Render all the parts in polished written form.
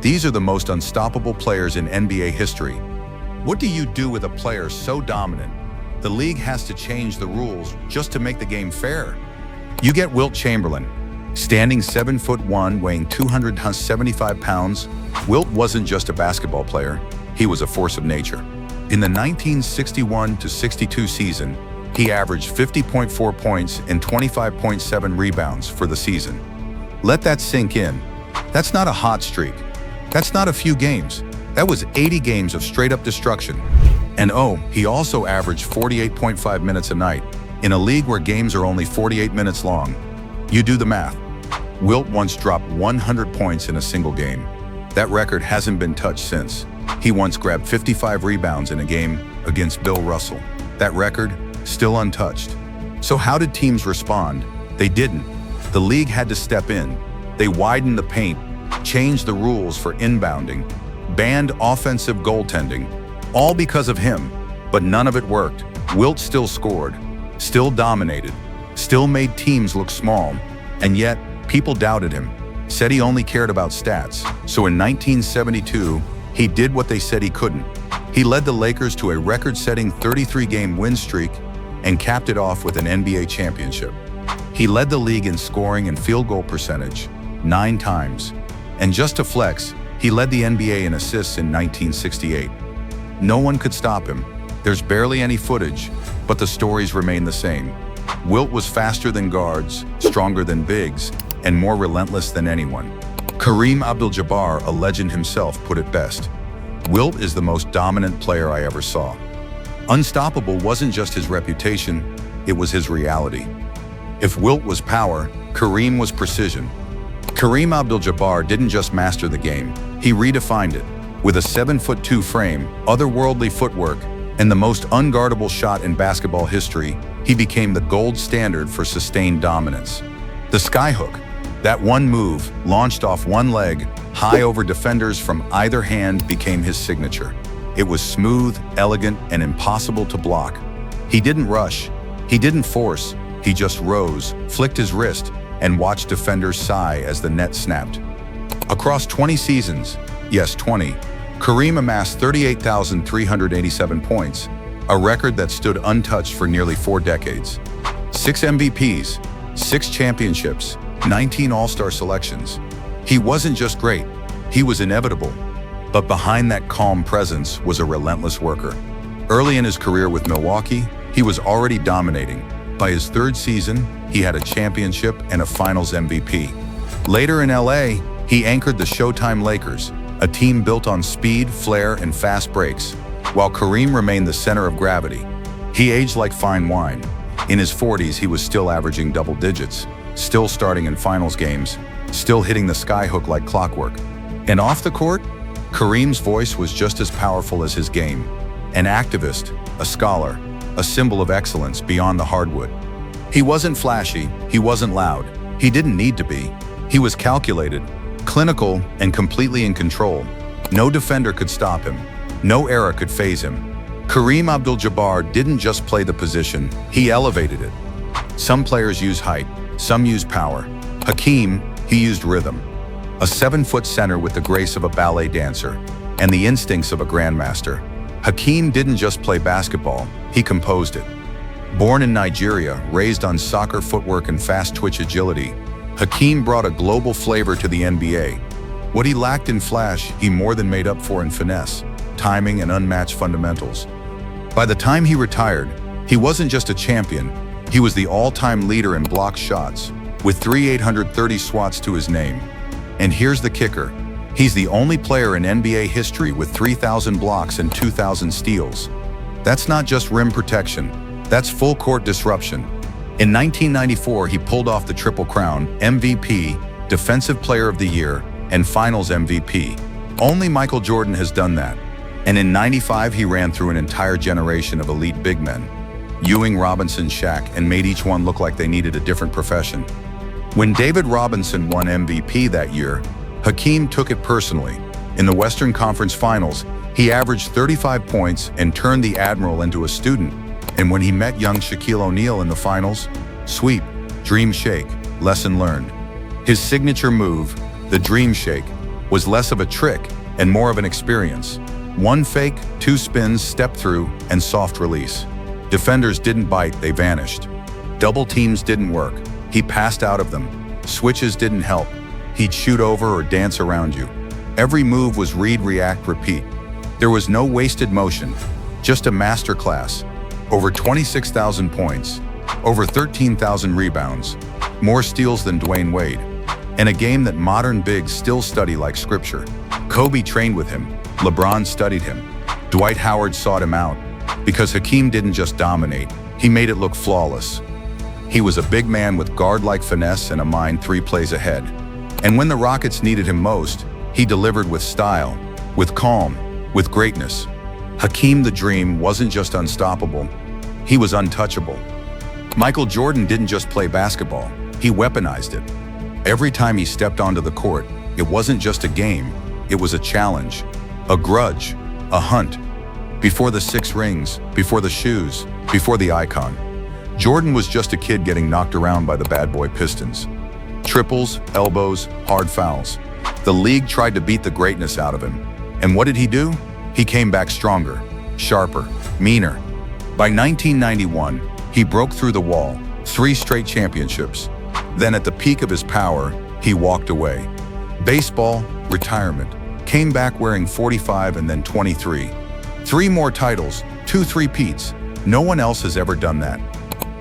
These are the most unstoppable players in NBA history. What do you do with a player so dominant? The league has to change the rules just to make the game fair. You get Wilt Chamberlain, standing 7'1", weighing 275 pounds. Wilt wasn't just a basketball player, he was a force of nature. In the 1961-62 season, he averaged 50.4 points and 25.7 rebounds for the season. Let that sink in. That's not a hot streak. That's not a few games. That was 80 games of straight-up destruction. And oh, he also averaged 48.5 minutes a night, in a league where games are only 48 minutes long. You do the math. Wilt once dropped 100 points in a single game. That record hasn't been touched since. He once grabbed 55 rebounds in a game against Bill Russell. That record, still untouched. So how did teams respond? They didn't. The league had to step in. They widened the paint, changed the rules for inbounding, banned offensive goaltending, all because of him. But none of it worked. Wilt still scored, still dominated, still made teams look small, and yet people doubted him, said he only cared about stats. So in 1972, he did what they said he couldn't. He led the Lakers to a record-setting 33-game win streak and capped it off with an NBA championship. He led the league in scoring and field goal percentage 9 times. And just to flex, he led the NBA in assists in 1968. No one could stop him. There's barely any footage, but the stories remain the same. Wilt was faster than guards, stronger than bigs, and more relentless than anyone. Kareem Abdul-Jabbar, a legend himself, put it best. Wilt is the most dominant player I ever saw. Unstoppable wasn't just his reputation, it was his reality. If Wilt was power, Kareem was precision. Kareem Abdul-Jabbar didn't just master the game, he redefined it. With a 7'2" frame, otherworldly footwork, and the most unguardable shot in basketball history, he became the gold standard for sustained dominance. The skyhook, that one move, launched off one leg, high over defenders from either hand, became his signature. It was smooth, elegant, and impossible to block. He didn't rush, he didn't force, he just rose, flicked his wrist, and watched defenders sigh as the net snapped. Across 20 seasons, yes 20, Kareem amassed 38,387 points, a record that stood untouched for nearly 4 decades. 6 MVPs, 6 championships, 19 All-Star selections. He wasn't just great, he was inevitable. But behind that calm presence was a relentless worker. Early in his career with Milwaukee, he was already dominating. By his 3rd season, he had a championship and a Finals MVP. Later in LA, he anchored the Showtime Lakers, a team built on speed, flair, and fast breaks. While Kareem remained the center of gravity, he aged like fine wine. In his 40s, he was still averaging double digits, still starting in finals games, still hitting the skyhook like clockwork. And off the court, Kareem's voice was just as powerful as his game. An activist, a scholar, a symbol of excellence beyond the hardwood. He wasn't flashy, he wasn't loud, he didn't need to be. He was calculated, clinical, and completely in control. No defender could stop him. No era could faze him. Kareem Abdul-Jabbar didn't just play the position, he elevated it. Some players use height, some use power. Hakeem, he used rhythm. A 7-foot center with the grace of a ballet dancer and the instincts of a grandmaster. Hakeem didn't just play basketball, he composed it. Born in Nigeria, raised on soccer footwork and fast twitch agility, Hakeem brought a global flavor to the NBA. What he lacked in flash, he more than made up for in finesse, timing, and unmatched fundamentals. By the time he retired, he wasn't just a champion, he was the all-time leader in block shots, with 3,830 swats to his name. And here's the kicker, he's the only player in NBA history with 3,000 blocks and 2,000 steals. That's not just rim protection, that's full-court disruption. In 1994, he pulled off the Triple Crown, MVP, Defensive Player of the Year, and Finals MVP. Only Michael Jordan has done that. And in '95, he ran through an entire generation of elite big men. Ewing, Robinson, Shaq, and made each one look like they needed a different profession. When David Robinson won MVP that year, Hakeem took it personally. In the Western Conference Finals, he averaged 35 points and turned the Admiral into a student. And when he met young Shaquille O'Neal in the finals, sweep, dream shake, lesson learned. His signature move, the dream shake, was less of a trick and more of an experience. One fake, two spins, step through, and soft release. Defenders didn't bite, they vanished. Double teams didn't work. He passed out of them. Switches didn't help. He'd shoot over or dance around you. Every move was read, react, repeat. There was no wasted motion, just a masterclass. Over 26,000 points, over 13,000 rebounds, more steals than Dwayne Wade, and a game that modern bigs still study like scripture. Kobe trained with him. LeBron studied him. Dwight Howard sought him out. Because Hakeem didn't just dominate, he made it look flawless. He was a big man with guard-like finesse and a mind 3 plays ahead. And when the Rockets needed him most, he delivered with style, with calm, with greatness. Hakeem the Dream wasn't just unstoppable, he was untouchable. Michael Jordan didn't just play basketball, he weaponized it. Every time he stepped onto the court, it wasn't just a game, it was a challenge, a grudge, a hunt. Before the 6 rings, before the shoes, before the icon, Jordan was just a kid getting knocked around by the bad boy Pistons. Triples, elbows, hard fouls. The league tried to beat the greatness out of him. And what did he do? He came back stronger, sharper, meaner. By 1991, he broke through the wall, 3 straight championships. Then at the peak of his power, he walked away. Baseball, retirement. Came back wearing 45 and then 23. 3 more titles, 2 three-peats. No one else has ever done that.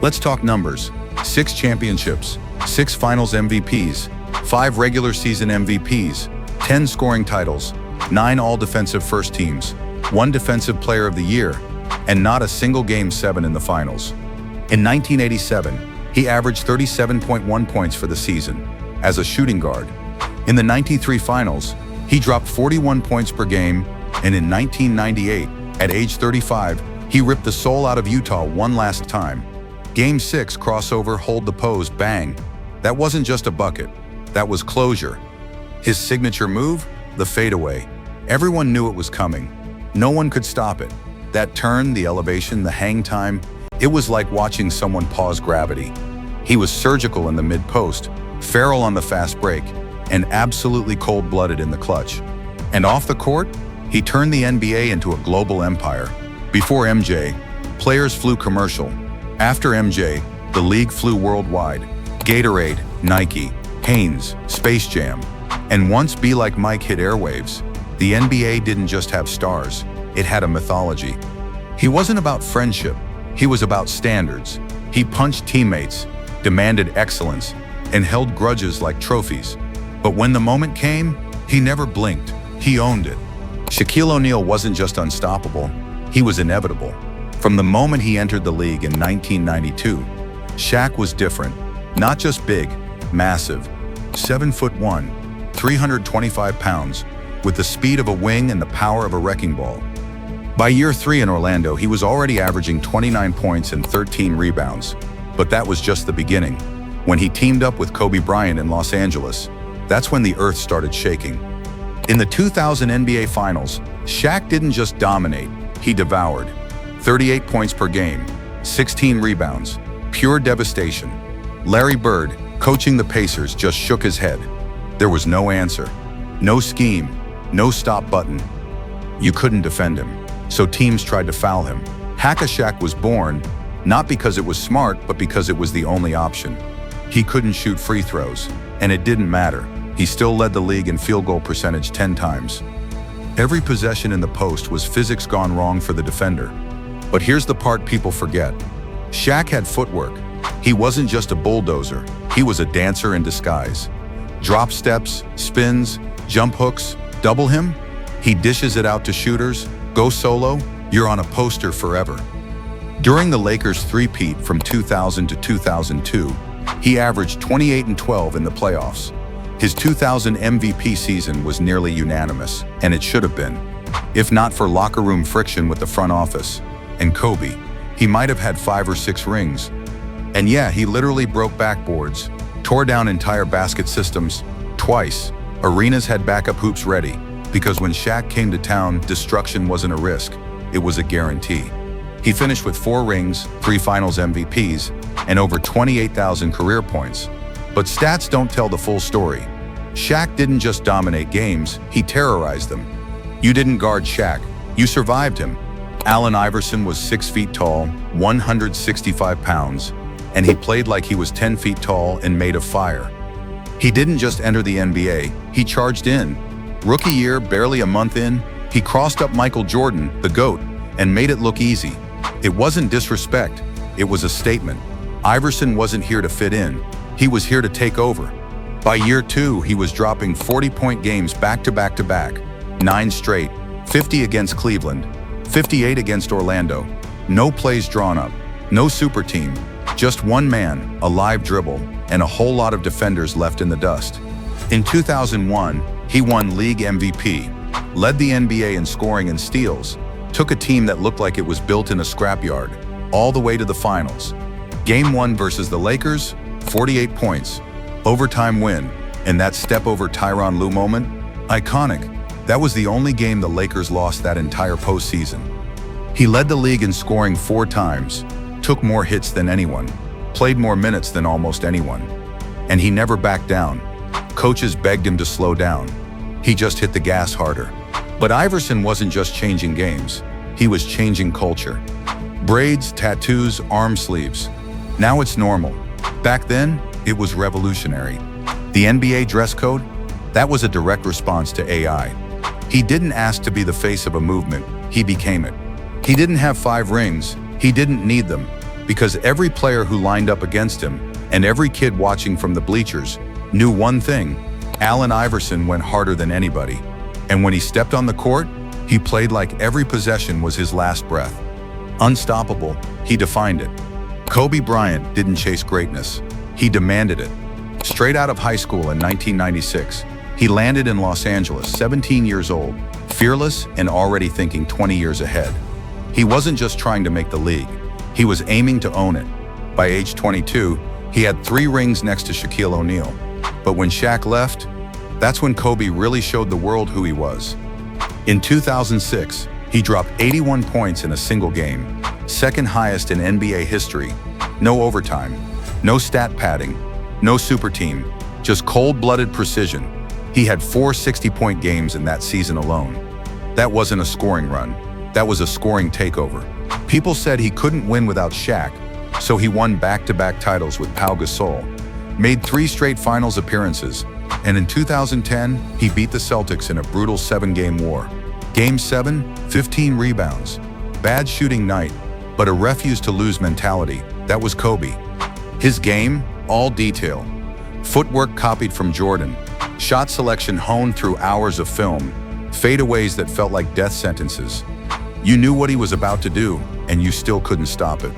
Let's talk numbers. 6 championships, 6 finals MVPs, 5 regular season MVPs, 10 scoring titles, 9 all-defensive first teams, 1 defensive player of the year, and not a single Game 7 in the finals. In 1987, he averaged 37.1 points for the season as a shooting guard. In the 93 finals, he dropped 41 points per game, and in 1998, at age 35, he ripped the soul out of Utah one last time. Game 6 crossover, hold the pose, bang. That wasn't just a bucket, that was closure. His signature move, the fadeaway. Everyone knew it was coming. No one could stop it. That turn, the elevation, the hang time, it was like watching someone pause gravity. He was surgical in the mid-post, feral on the fast break, and absolutely cold-blooded in the clutch. And off the court, he turned the NBA into a global empire. Before MJ, players flew commercial. After MJ, the league flew worldwide. Gatorade, Nike, Hanes, Space Jam. And once Be Like Mike hit airwaves, the NBA didn't just have stars, it had a mythology. He wasn't about friendship, he was about standards. He punched teammates, demanded excellence, and held grudges like trophies. But when the moment came, he never blinked, he owned it. Shaquille O'Neal wasn't just unstoppable, he was inevitable. From the moment he entered the league in 1992, Shaq was different. Not just big, massive, 7'1", 325 pounds, with the speed of a wing and the power of a wrecking ball. By year 3 in Orlando, he was already averaging 29 points and 13 rebounds. But that was just the beginning. When he teamed up with Kobe Bryant in Los Angeles, that's when the earth started shaking. In the 2000 NBA Finals, Shaq didn't just dominate, he devoured. 38 points per game, 16 rebounds, pure devastation. Larry Bird, coaching the Pacers, just shook his head. There was no answer, no scheme, no stop button. You couldn't defend him, so teams tried to foul him. Hack-a-Shaq was born, not because it was smart, but because it was the only option. He couldn't shoot free throws, and it didn't matter. He still led the league in field goal percentage 10 times. Every possession in the post was physics gone wrong for the defender. But here's the part people forget. Shaq had footwork. He wasn't just a bulldozer, he was a dancer in disguise. Drop steps, spins, jump hooks, double him, he dishes it out to shooters, go solo, you're on a poster forever. During the Lakers' three-peat from 2000 to 2002, he averaged 28 and 12 in the playoffs. His 2000 MVP season was nearly unanimous, and it should have been. If not for locker room friction with the front office and Kobe, he might have had 5 or 6 rings. And yeah, he literally broke backboards, tore down entire basket systems, twice. Arenas had backup hoops ready, because when Shaq came to town, destruction wasn't a risk, it was a guarantee. He finished with 4 rings, 3 finals MVPs, and over 28,000 career points. But stats don't tell the full story. Shaq didn't just dominate games, he terrorized them. You didn't guard Shaq, you survived him. Allen Iverson was 6 feet tall, 165 pounds, and he played like he was 10 feet tall and made of fire. He didn't just enter the NBA, he charged in. Rookie year, barely a month in, he crossed up Michael Jordan, the GOAT, and made it look easy. It wasn't disrespect, it was a statement. Iverson wasn't here to fit in, he was here to take over. By year 2, he was dropping 40-point games back to back to back, 9 straight, 50 against Cleveland, 58 against Orlando. No plays drawn up, no super team, just one man, a live dribble, and a whole lot of defenders left in the dust. In 2001, he won League MVP, led the NBA in scoring and steals, took a team that looked like it was built in a scrapyard, all the way to the finals. Game 1 versus the Lakers, 48 points, overtime win, and that step over Tyronn Lue moment? Iconic. That was the only game the Lakers lost that entire postseason. He led the league in scoring 4 times, took more hits than anyone, played more minutes than almost anyone. And he never backed down. Coaches begged him to slow down. He just hit the gas harder. But Iverson wasn't just changing games, he was changing culture. Braids, tattoos, arm sleeves. Now it's normal. Back then, it was revolutionary. The NBA dress code? That was a direct response to AI. He didn't ask to be the face of a movement, he became it. He didn't have 5 rings, he didn't need them, because every player who lined up against him, and every kid watching from the bleachers, knew one thing: Allen Iverson went harder than anybody. And when he stepped on the court, he played like every possession was his last breath. Unstoppable, he defined it. Kobe Bryant didn't chase greatness, he demanded it. Straight out of high school in 1996, he landed in Los Angeles, 17 years old, fearless and already thinking 20 years ahead. He wasn't just trying to make the league, he was aiming to own it. By age 22, he had 3 rings next to Shaquille O'Neal. But when Shaq left, that's when Kobe really showed the world who he was. In 2006, he dropped 81 points in a single game, second highest in NBA history. No overtime, no stat padding, no super team, just cold-blooded precision. He had 4 60-point games in that season alone. That wasn't a scoring run, that was a scoring takeover. People said he couldn't win without Shaq, so he won back-to-back titles with Pau Gasol, made 3 straight finals appearances, and in 2010, he beat the Celtics in a brutal 7-game war. Game 7, 15 rebounds. Bad shooting night, but a refuse-to-lose mentality. That was Kobe. His game, all detail. Footwork copied from Jordan. Shot selection honed through hours of film. Fadeaways that felt like death sentences. You knew what he was about to do, and you still couldn't stop it.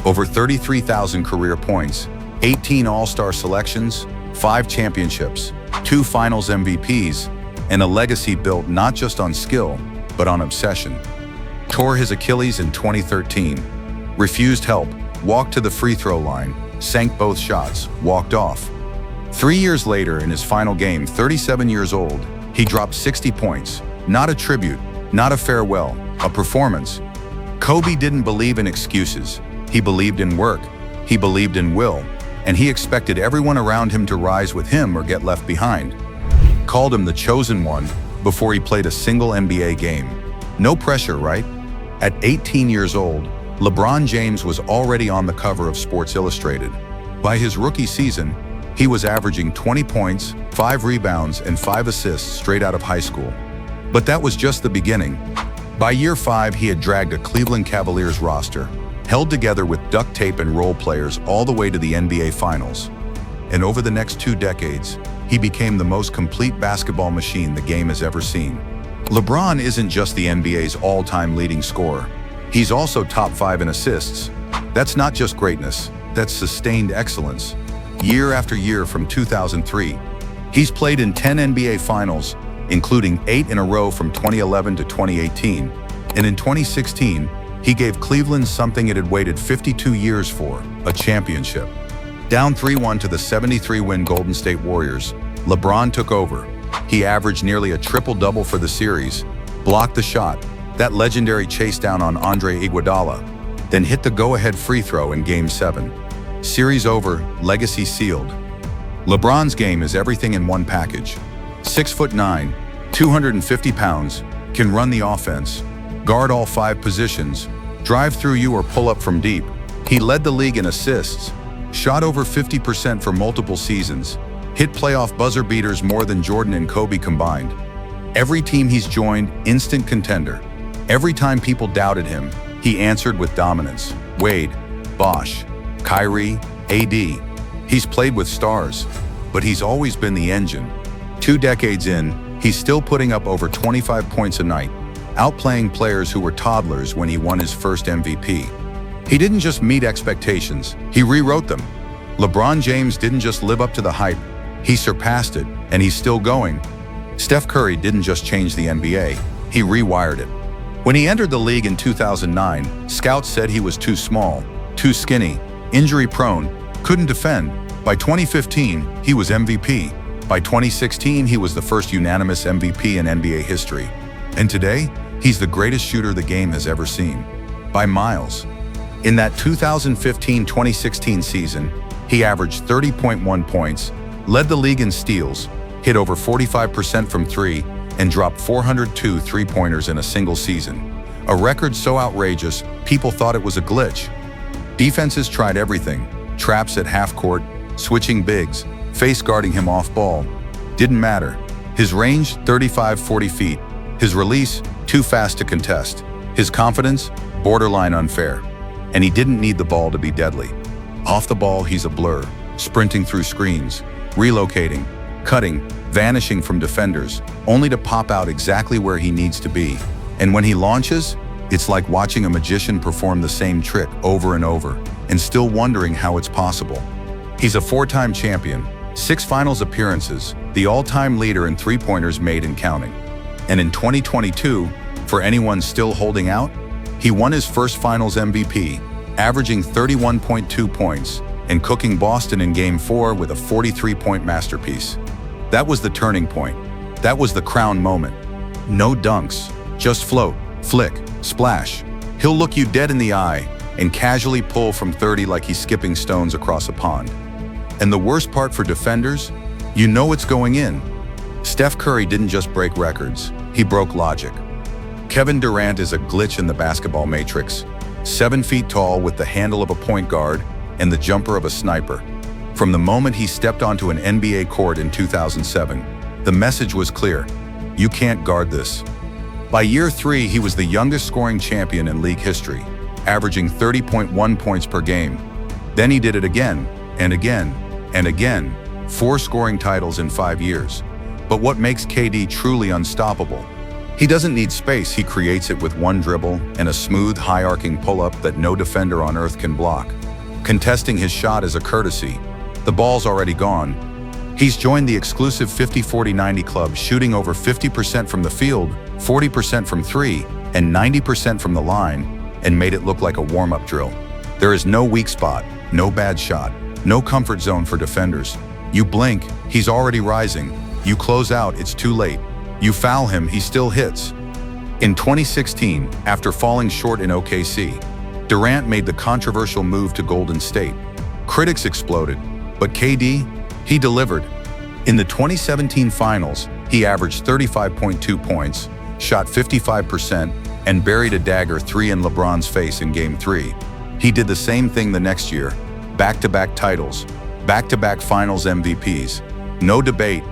Over 33,000 career points, 18 All-Star selections, 5 championships, 2 Finals MVPs, and a legacy built not just on skill, but on obsession. Tore his Achilles in 2013, refused help, walked to the free throw line, sank both shots, walked off. 3 years later, in his final game, 37 years old, he dropped 60 points. Not a tribute, not a farewell, a performance. Kobe didn't believe in excuses. He believed in work. He believed in will. And he expected everyone around him to rise with him or get left behind. Called him the chosen one before he played a single NBA game. No pressure, right? At 18 years old, LeBron James was already on the cover of Sports Illustrated. By his rookie season, he was averaging 20 points, 5 rebounds, and 5 assists straight out of high school. But that was just the beginning. By year 5, he had dragged a Cleveland Cavaliers roster, held together with duct tape and role players all the way to the NBA Finals. And over the next 2 decades, he became the most complete basketball machine the game has ever seen. LeBron isn't just the NBA's all-time leading scorer. He's also top 5 in assists. That's not just greatness, that's sustained excellence. Year after year from 2003, he's played in 10 NBA Finals, including 8 in a row from 2011 to 2018. And in 2016, he gave Cleveland something it had waited 52 years for, a championship. Down 3-1 to the 73-win Golden State Warriors, LeBron took over. He averaged nearly a triple-double for the series, blocked the shot, that legendary chase down on Andre Iguodala, then hit the go-ahead free throw in Game 7. Series over, legacy sealed. LeBron's game is everything in one package. 6'9", 250 pounds, can run the offense, guard all 5 positions, drive through you or pull up from deep. He led the league in assists, shot over 50% for multiple seasons, hit playoff buzzer beaters more than Jordan and Kobe combined. Every team he's joined, instant contender. Every time people doubted him, he answered with dominance. Wade, Bosh, Kyrie, AD. He's played with stars, but he's always been the engine. 2 decades in, he's still putting up over 25 points a night, outplaying players who were toddlers when he won his first MVP. He didn't just meet expectations, he rewrote them. LeBron James didn't just live up to the hype, he surpassed it, and he's still going. Steph Curry didn't just change the NBA, he rewired it. When he entered the league in 2009, scouts said he was too small, too skinny, injury-prone, couldn't defend. By 2015, he was MVP. By 2016, he was the first unanimous MVP in NBA history. And today, he's the greatest shooter the game has ever seen. By miles. In that 2015-2016 season, he averaged 30.1 points, led the league in steals, hit over 45% from 3, and dropped 402 three-pointers in a single season. A record so outrageous, people thought it was a glitch. Defenses tried everything. Traps at half-court, switching bigs, face-guarding him off-ball. Didn't matter. His range, 35-40 feet. His release, too fast to contest. His confidence, borderline unfair. And he didn't need the ball to be deadly. Off the ball, he's a blur, sprinting through screens, relocating, cutting, vanishing from defenders, only to pop out exactly where he needs to be. And when he launches, it's like watching a magician perform the same trick over and over, and still wondering how it's possible. He's a 4-time champion, 6 finals appearances, the all-time leader in three-pointers made and counting. And in 2022, for anyone still holding out, he won his first finals MVP, averaging 31.2 points and cooking Boston in Game 4 with a 43-point masterpiece. That was the turning point. That was the crown moment. No dunks, just float, flick, splash. He'll look you dead in the eye and casually pull from 30 like he's skipping stones across a pond. And the worst part for defenders, you know it's going in. Steph Curry didn't just break records, he broke logic. Kevin Durant is a glitch in the basketball matrix, 7 feet tall with the handle of a point guard and the jumper of a sniper. From the moment he stepped onto an NBA court in 2007, the message was clear: you can't guard this. By year 3, he was the youngest scoring champion in league history, averaging 30.1 points per game. Then he did it again, and again, and again, 4 scoring titles in 5 years. But what makes KD truly unstoppable? He doesn't need space, he creates it with one dribble and a smooth, high-arcing pull-up that no defender on earth can block. Contesting his shot is a courtesy. The ball's already gone. He's joined the exclusive 50-40-90 club, shooting over 50% from the field, 40% from 3, and 90% from the line, and made it look like a warm-up drill. There is no weak spot, no bad shot, no comfort zone for defenders. You blink, he's already rising. You close out, it's too late. You foul him, he still hits. In 2016, after falling short in OKC, Durant made the controversial move to Golden State. Critics exploded, but KD, he delivered. In the 2017 finals, he averaged 35.2 points, shot 55%, and buried a dagger 3 in LeBron's face in Game 3. He did the same thing the next year. Back-to-back titles, back-to-back finals MVPs. No debate.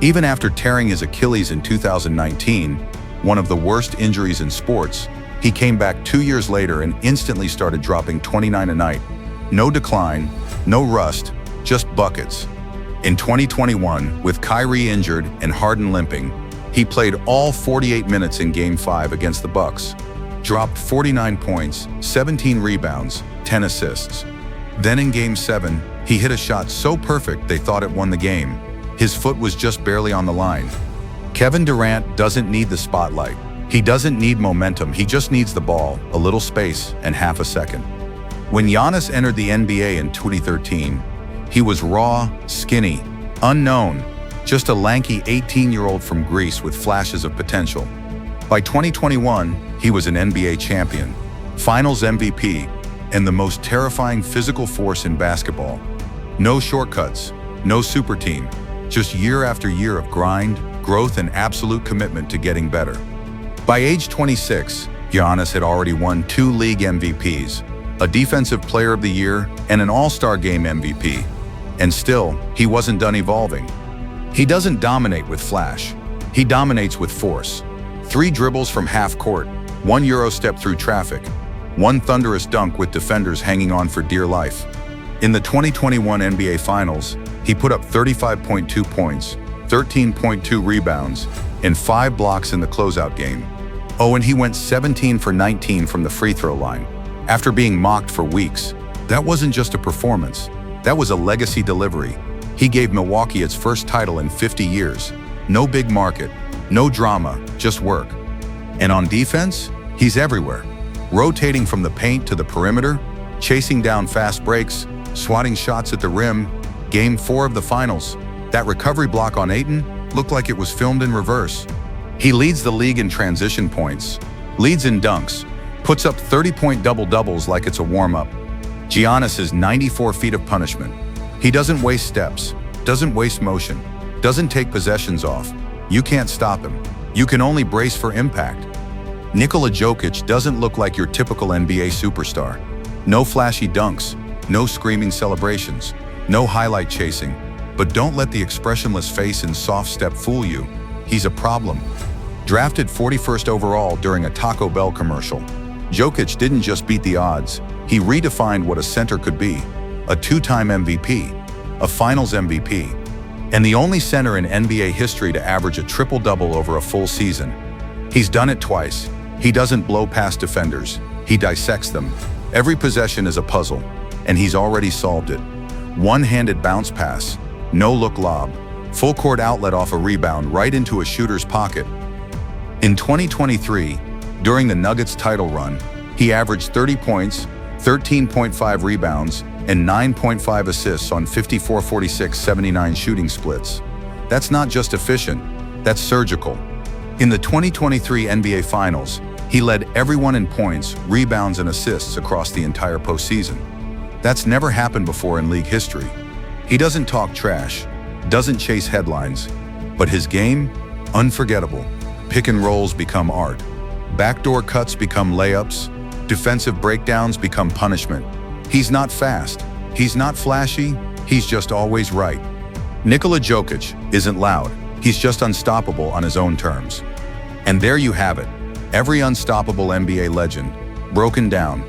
Even after tearing his Achilles in 2019, one of the worst injuries in sports, he came back 2 years later and instantly started dropping 29 a night. No decline, no rust, just buckets. In 2021, with Kyrie injured and Harden limping, he played all 48 minutes in Game 5 against the Bucks, dropped 49 points, 17 rebounds, 10 assists. Then in Game 7, he hit a shot so perfect they thought it won the game. His foot was just barely on the line. Kevin Durant doesn't need the spotlight. He doesn't need momentum, he just needs the ball, a little space, and half a second. When Giannis entered the NBA in 2013, he was raw, skinny, unknown, just a lanky 18-year-old from Greece with flashes of potential. By 2021, he was an NBA champion, Finals MVP, and the most terrifying physical force in basketball. No shortcuts, No super team, just year after year of grind, growth, and absolute commitment to getting better. By age 26, Giannis had already won 2 league MVPs, a Defensive Player of the Year, and an All-Star Game MVP. And still, he wasn't done evolving. He doesn't dominate with flash. He dominates with force. 3 dribbles from half court, 1 Euro step through traffic, 1 thunderous dunk with defenders hanging on for dear life. In the 2021 NBA Finals, he put up 35.2 points, 13.2 rebounds, and 5 blocks in the closeout game. Oh, and he went 17 for 19 from the free throw line. After being mocked for weeks, that wasn't just a performance. That was a legacy delivery. He gave Milwaukee its first title in 50 years. No big market, no drama, just work. And on defense, he's everywhere. Rotating from the paint to the perimeter, chasing down fast breaks, swatting shots at the rim. Game 4 of the finals, that recovery block on Ayton looked like it was filmed in reverse. He leads the league in transition points, leads in dunks, puts up 30-point double-doubles like it's a warm-up. Giannis is 94 feet of punishment. He doesn't waste steps, doesn't waste motion, doesn't take possessions off. You can't stop him. You can only brace for impact. Nikola Jokic doesn't look like your typical NBA superstar. No flashy dunks, no screaming celebrations, no highlight chasing. But don't let the expressionless face and soft step fool you. He's a problem. Drafted 41st overall during a Taco Bell commercial, Jokic didn't just beat the odds, he redefined what a center could be. A 2-time MVP, a Finals MVP, and the only center in NBA history to average a triple-double over a full season. He's done it twice. He doesn't blow past defenders. He dissects them. Every possession is a puzzle, and he's already solved it. One-handed bounce pass, no-look lob, full-court outlet off a rebound right into a shooter's pocket. In 2023, during the Nuggets title run, he averaged 30 points, 13.5 rebounds, and 9.5 assists on 54, 46, 79 shooting splits. That's not just efficient, that's surgical. In the 2023 NBA Finals, he led everyone in points, rebounds, and assists across the entire postseason. That's never happened before in league history. He doesn't talk trash, doesn't chase headlines, but his game, unforgettable. Pick and rolls become art. Backdoor cuts become layups. Defensive breakdowns become punishment. He's not fast, he's not flashy, he's just always right. Nikola Jokic isn't loud, he's just unstoppable on his own terms. And there you have it, every unstoppable NBA legend, broken down.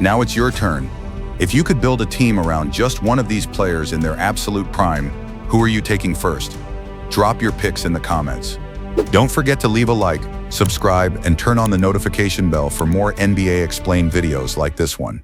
Now it's your turn. If you could build a team around just one of these players in their absolute prime, who are you taking first? Drop your picks in the comments. Don't forget to leave a like, subscribe, and turn on the notification bell for more NBA Explained videos like this one.